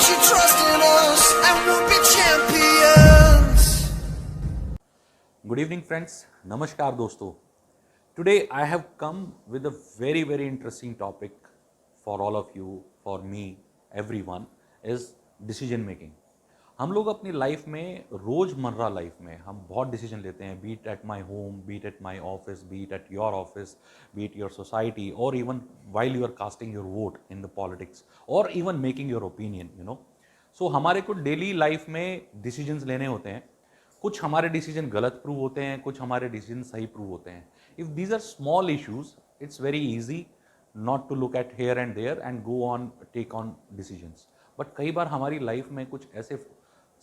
Put your trust in us and we'll be champions. Good evening friends, नमस्कार दोस्तों. Today I have come with a very interesting topic for all of you, for me, everyone is decision making. हम लोग अपनी life में रोज़मर्रा life में हम बहुत डिसीजन लेते हैं, be it at my home, be it at my office, be it at your office, be it your society, और even while you are casting your vote in the politics, और even making your opinion, you know. So हमारे को daily life में decisions लेने होते हैं. कुछ हमारे डिसीजन गलत प्रूव होते हैं, कुछ हमारे डिसीजन सही प्रूव होते हैं. If these are small issues, it's very easy not to look at here and there and go on take on decisions. But कई बार हमारी लाइफ में कुछ ऐसे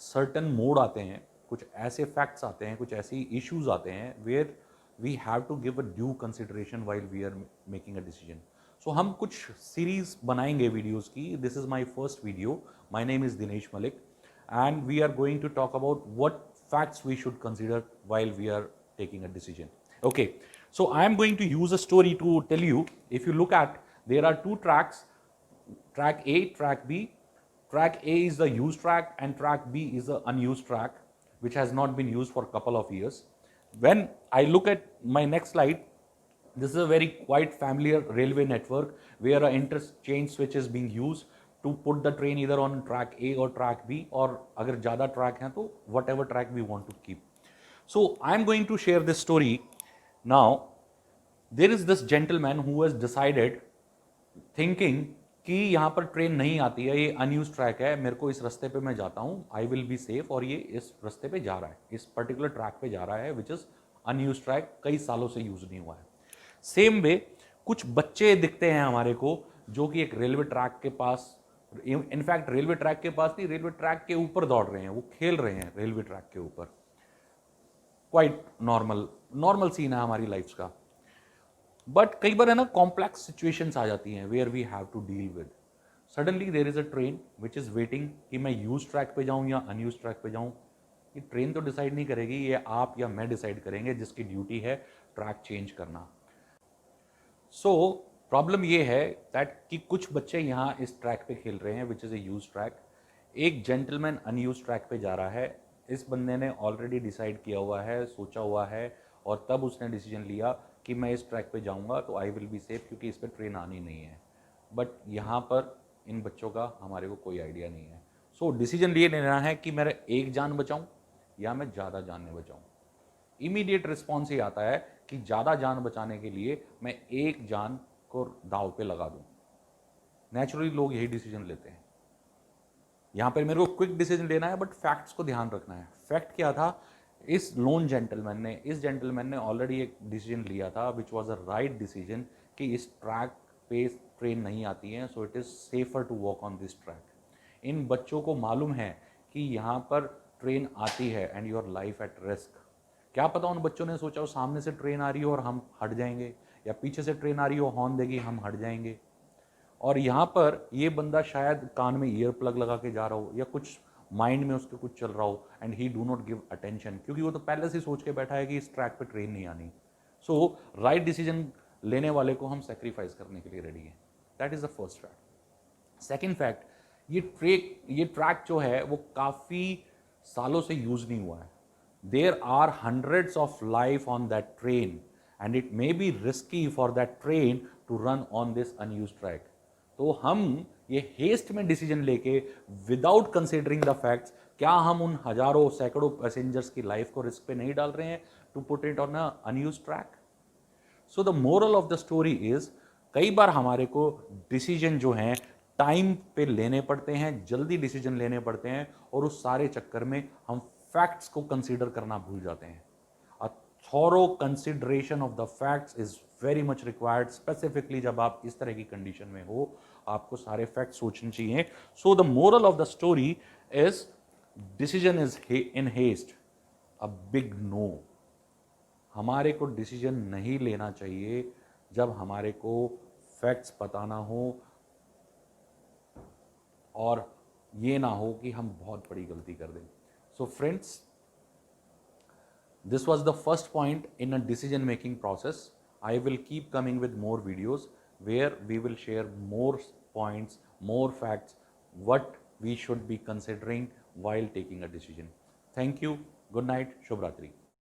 सर्टन मोड आते हैं, कुछ ऐसे फैक्ट्स आते हैं, कुछ ऐसी इश्यूज आते हैं where we have to give a due consideration while we are making a decision. So हम कुछ सीरीज बनाएंगे वीडियोस की. This is my first video. My name is Dinesh Malik and we are going to talk about what facts we should consider while we are taking a decision. Okay, so I am going to use a story to tell you. If you look at, there are two tracks, track A, track B. Track A is the used track and track B is the unused track which has not been used for a couple of years. When I look at my next slide, this is a very quite familiar railway network where an interchange switch is being used to put the train either on track A or track B, और अगर ज़्यादा track हैं तो whatever track we want to keep. So I am going to share this story now. There is this gentleman who has decided, thinking कि यहाँ पर train नहीं आती है, ये अनयूज ट्रैक है, मेरे को इस रास्ते पे मैं जाता हूँ, आई विल बी सेफ, और ये इस रास्ते पे जा रहा है, इस पर्टिकुलर ट्रैक पे जा रहा है विच इज़ अनयूज ट्रैक, कई सालों से यूज नहीं हुआ है. सेम वे कुछ बच्चे दिखते हैं हमारे को जो कि एक रेलवे ट्रैक के पास, इनफैक्ट रेलवे ट्रैक के पास नहीं, रेलवे ट्रैक के ऊपर दौड़ रहे हैं, वो खेल रहे हैं रेलवे ट्रैक के ऊपर. क्वाइट नॉर्मल सीन है हमारी लाइफ का. बट कई बार है ना, कॉम्प्लेक्स सिचुएशंस आ जाती हैं where we have to deal with. Suddenly there is a train which is waiting कि मैं यूज ट्रैक पे जाऊं या अनयूज ट्रैक पे जाऊं. ये ट्रेन तो डिसाइड नहीं करेगी, ये आप या मैं डिसाइड करेंगे जिसकी ड्यूटी है ट्रैक चेंज करना. सो प्रॉब्लम ये है दैट कि कुछ बच्चे यहाँ इस ट्रैक पे खेल रहे हैं which is a use track. एक जेंटलमैन अनयूज ट्रैक पे जा रहा है. इस बंदे ने ऑलरेडी डिसाइड किया हुआ है, सोचा हुआ है, और तब उसने डिसीजन लिया कि मैं इस ट्रैक पे जाऊँगा तो आई विल बी सेफ क्योंकि इस पर ट्रेन आनी नहीं है. बट यहाँ पर इन बच्चों का हमारे को कोई आइडिया नहीं है. सो डिसीजन ये लेना है कि मेरा एक जान बचाऊँ या मैं ज़्यादा जानें बचाऊँ. इमीडिएट रिस्पॉन्स ये आता है कि ज़्यादा जान बचाने के लिए मैं एक जान को दाव पे लगा दूं. नेचुरली लोग यही डिसीजन लेते हैं. यहां पर मेरे को क्विक डिसीजन लेना है, बट फैक्ट्स को ध्यान रखना है. फैक्ट क्या था, इस जेंटलमैन ने ऑलरेडी एक डिसीजन लिया था which was a right decision कि इस ट्रैक पे ट्रेन नहीं आती है, so it is safer to walk on this track. इन बच्चों को मालूम है कि यहाँ पर ट्रेन आती है and your life at risk. क्या पता उन बच्चों ने सोचा सामने से ट्रेन आ रही हो और हम हट जाएंगे, या पीछे से ट्रेन आ रही हो, हॉर्न देगी, हम हट जाएंगे. और यहाँ पर ये बंदा शायद कान में ईयर प्लग लगा के जा रहा हो, या कुछ माइंड में उसके कुछ चल रहा हो, and he do not give attention, क्योंकि वो तो पहले से सोच के बैठा है कि इस ट्रैक पे ट्रेन नहीं आनी. सो राइट डिसीजन लेने वाले को हम सेक्रीफाइस करने के लिए रेडी हैं. That is the first fact. Second fact, ये ट्रैक जो है वो काफ़ी सालों से यूज नहीं हुआ है. There are hundreds of life on that train and it may be risky for that train to run on this unused track. तो हम ये हेस्ट में डिसीजन लेके विदाउट कंसिडरिंग द फैक्ट्स, क्या हम उन हजारों सैकड़ों पैसेंजर्स की लाइफ को रिस्क पे नहीं डाल रहे हैं to put it on a unused track. So the moral of the story is, कई बार हमारे को डिसीजन जो हैं टाइम पे लेने पड़ते हैं, जल्दी डिसीजन लेने पड़ते हैं, और उस सारे चक्कर में हम फैक्ट्स को कंसीडर करना भूल जाते हैं. A thorough consideration of the facts is very much required, specifically जब आप इस तरह की कंडीशन में हो, आपको सारे फैक्ट्स सोचने चाहिए. So the moral of the story is, decision is in haste a big no. हमारे को डिसीजन नहीं लेना चाहिए जब हमारे को फैक्ट्स पता ना हो, और ये ना हो कि हम बहुत बड़ी गलती कर दें. So friends, this was the first point in a decision making process. I will keep coming with more videos where we will share more points, more facts, what we should be considering while taking a decision. Thank you. Good night. Shubh Ratri.